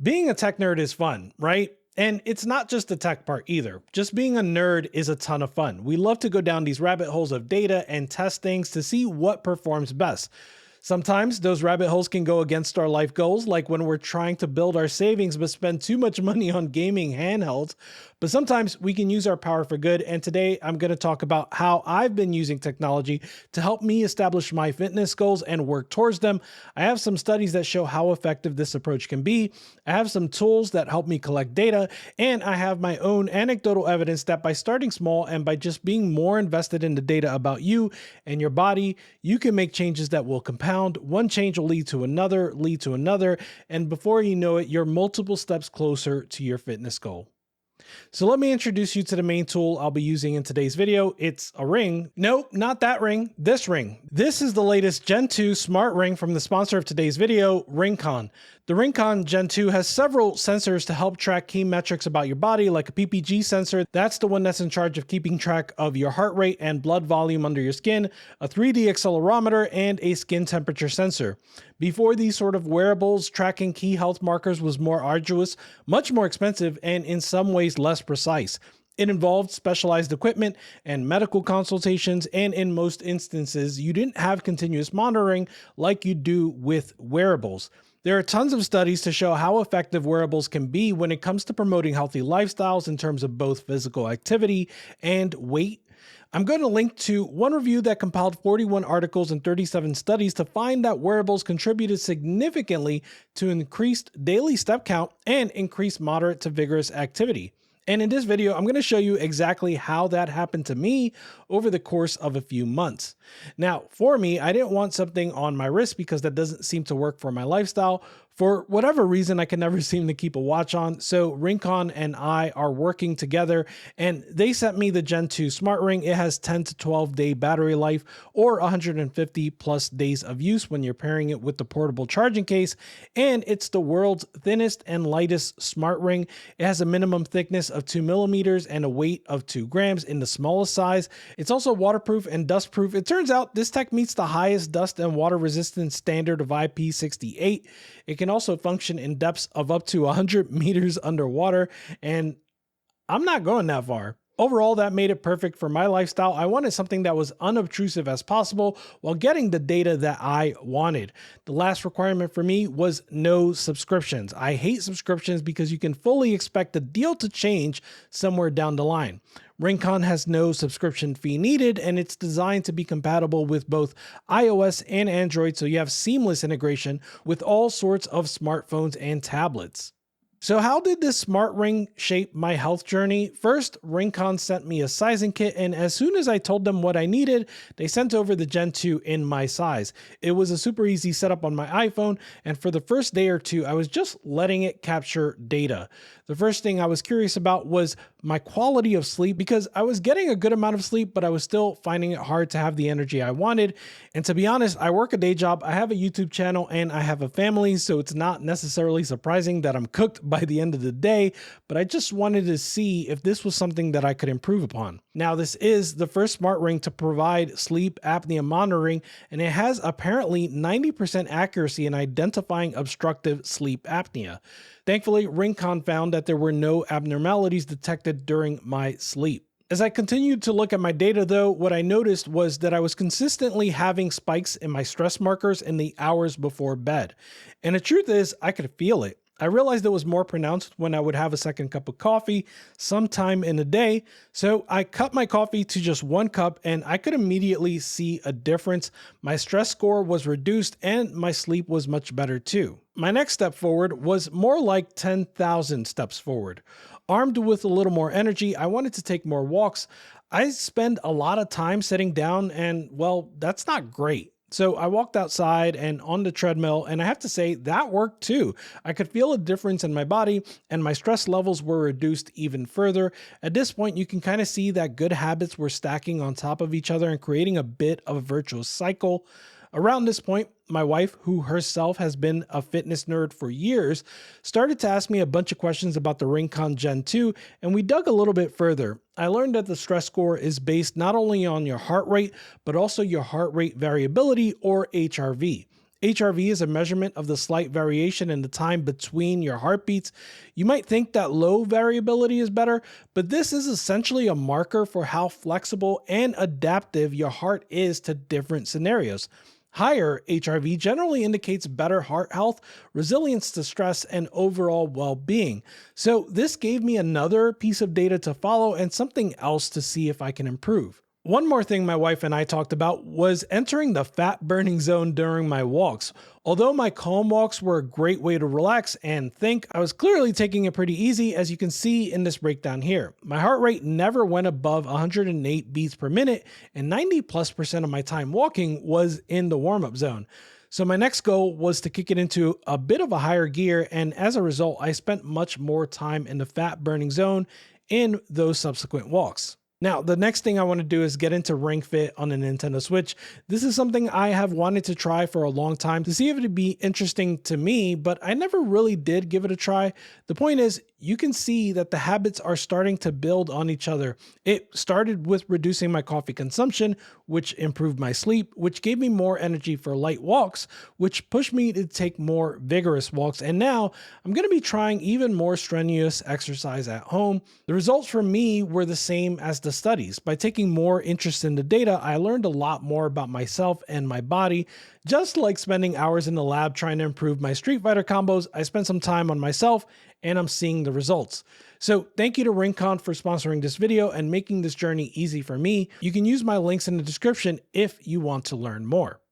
Being a tech nerd is fun, right? And it's not just the tech part either. Just being a nerd is a ton of fun. We love to go down these rabbit holes of data and test things to see what performs best. Sometimes those rabbit holes can go against our life goals, like when we're trying to build our savings but spend too much money on gaming handhelds. But sometimes we can use our power for good. And today I'm going to talk about how I've been using technology to help me establish my fitness goals and work towards them. I have some studies that show how effective this approach can be. I have some tools that help me collect data, and I have my own anecdotal evidence that by starting small and by just being more invested in the data about you and your body, you can make changes that will compound. One change will lead to another, and before you know it, you're multiple steps closer to your fitness goal. So let me introduce you to the main tool I'll be using in today's video. It's a ring. Nope, not that ring, this ring. This is the latest Gen 2 smart ring from the sponsor of today's video, RingConn. The RingConn Gen 2 has several sensors to help track key metrics about your body, like a PPG sensor. That's the one that's in charge of keeping track of your heart rate and blood volume under your skin, a 3D accelerometer, and a skin temperature sensor. Before these sort of wearables, tracking key health markers was more arduous, much more expensive, and in some ways less precise. It involved specialized equipment and medical consultations, and in most instances, you didn't have continuous monitoring like you do with wearables. There are tons of studies to show how effective wearables can be when it comes to promoting healthy lifestyles in terms of both physical activity and weight. I'm going to link to one review that compiled 41 articles and 37 studies to find that wearables contributed significantly to increased daily step count and increased moderate to vigorous activity. And in this video, I'm going to show you exactly how that happened to me over the course of a few months. Now, for me, I didn't want something on my wrist because that doesn't seem to work for my lifestyle. For whatever reason, I can never seem to keep a watch on. So RingConn and I are working together, and they sent me the Gen 2 Smart Ring. It has 10 to 12 day battery life or 150 plus days of use when you're pairing it with the portable charging case. And it's the world's thinnest and lightest smart ring. It has a minimum thickness of 2 millimeters and a weight of 2 grams in the smallest size. It's also waterproof and dustproof. It turns out this tech meets the highest dust and water resistance standard of IP68. It can also function in depths of up to 100 meters underwater, and I'm not going that far. Overall, that made it perfect for my lifestyle. I wanted something that was unobtrusive as possible while getting the data that I wanted. The last requirement for me was no subscriptions. I hate subscriptions because you can fully expect the deal to change somewhere down the line. RingConn has no subscription fee needed, and it's designed to be compatible with both iOS and Android, so you have seamless integration with all sorts of smartphones and tablets. So how did this smart ring shape my health journey? First, RingConn sent me a sizing kit, and as soon as I told them what I needed, they sent over the Gen 2 in my size. It was a super easy setup on my iPhone, and for the first day or two, I was just letting it capture data. The first thing I was curious about was my quality of sleep, because I was getting a good amount of sleep, but I was still finding it hard to have the energy I wanted. And to be honest, I work a day job, I have a YouTube channel, and I have a family, so it's not necessarily surprising that I'm cooked by the end of the day, but I just wanted to see if this was something that I could improve upon. Now, this is the first smart ring to provide sleep apnea monitoring, and it has apparently 90% accuracy in identifying obstructive sleep apnea. Thankfully, RingConn found that there were no abnormalities detected during my sleep. As I continued to look at my data though, what I noticed was that I was consistently having spikes in my stress markers in the hours before bed. And the truth is, I could feel it. I realized it was more pronounced when I would have a second cup of coffee sometime in the day. So I cut my coffee to just 1 cup, and I could immediately see a difference. My stress score was reduced and my sleep was much better too. My next step forward was more like 10,000 steps forward. Armed with a little more energy, I wanted to take more walks. I spend a lot of time sitting down, and well, that's not great. So I walked outside and on the treadmill, and I have to say that worked too. I could feel a difference in my body, and my stress levels were reduced even further. At this point, you can kind of see that good habits were stacking on top of each other and creating a bit of a virtuous cycle. Around this point, my wife, who herself has been a fitness nerd for years, started to ask me a bunch of questions about the RingConn Gen 2, and we dug a little bit further. I learned that the stress score is based not only on your heart rate, but also your heart rate variability, or HRV. HRV is a measurement of the slight variation in the time between your heartbeats. You might think that low variability is better, but this is essentially a marker for how flexible and adaptive your heart is to different scenarios. Higher HRV generally indicates better heart health, resilience to stress, and overall well being. So, this gave me another piece of data to follow and something else to see if I can improve. One more thing my wife and I talked about was entering the fat burning zone during my walks. Although my calm walks were a great way to relax and think, I was clearly taking it pretty easy, as you can see in this breakdown here. My heart rate never went above 108 beats per minute, and 90+% of my time walking was in the warm-up zone. So my next goal was to kick it into a bit of a higher gear, and as a result, I spent much more time in the fat burning zone in those subsequent walks. Now, the next thing I want to do is get into Ring Fit on the Nintendo Switch. This is something I have wanted to try for a long time to see if it'd be interesting to me, but I never really did give it a try. The point is, you can see that the habits are starting to build on each other. It started with reducing my coffee consumption, which improved my sleep, which gave me more energy for light walks, which pushed me to take more vigorous walks. And now I'm going to be trying even more strenuous exercise at home. The results for me were the same as the studies. By taking more interest in the data, I learned a lot more about myself and my body. Just like spending hours in the lab trying to improve my Street Fighter combos, I spent some time on myself and I'm seeing the results. So thank you to RingConn for sponsoring this video and making this journey easy for me. You can use my links in the description if you want to learn more.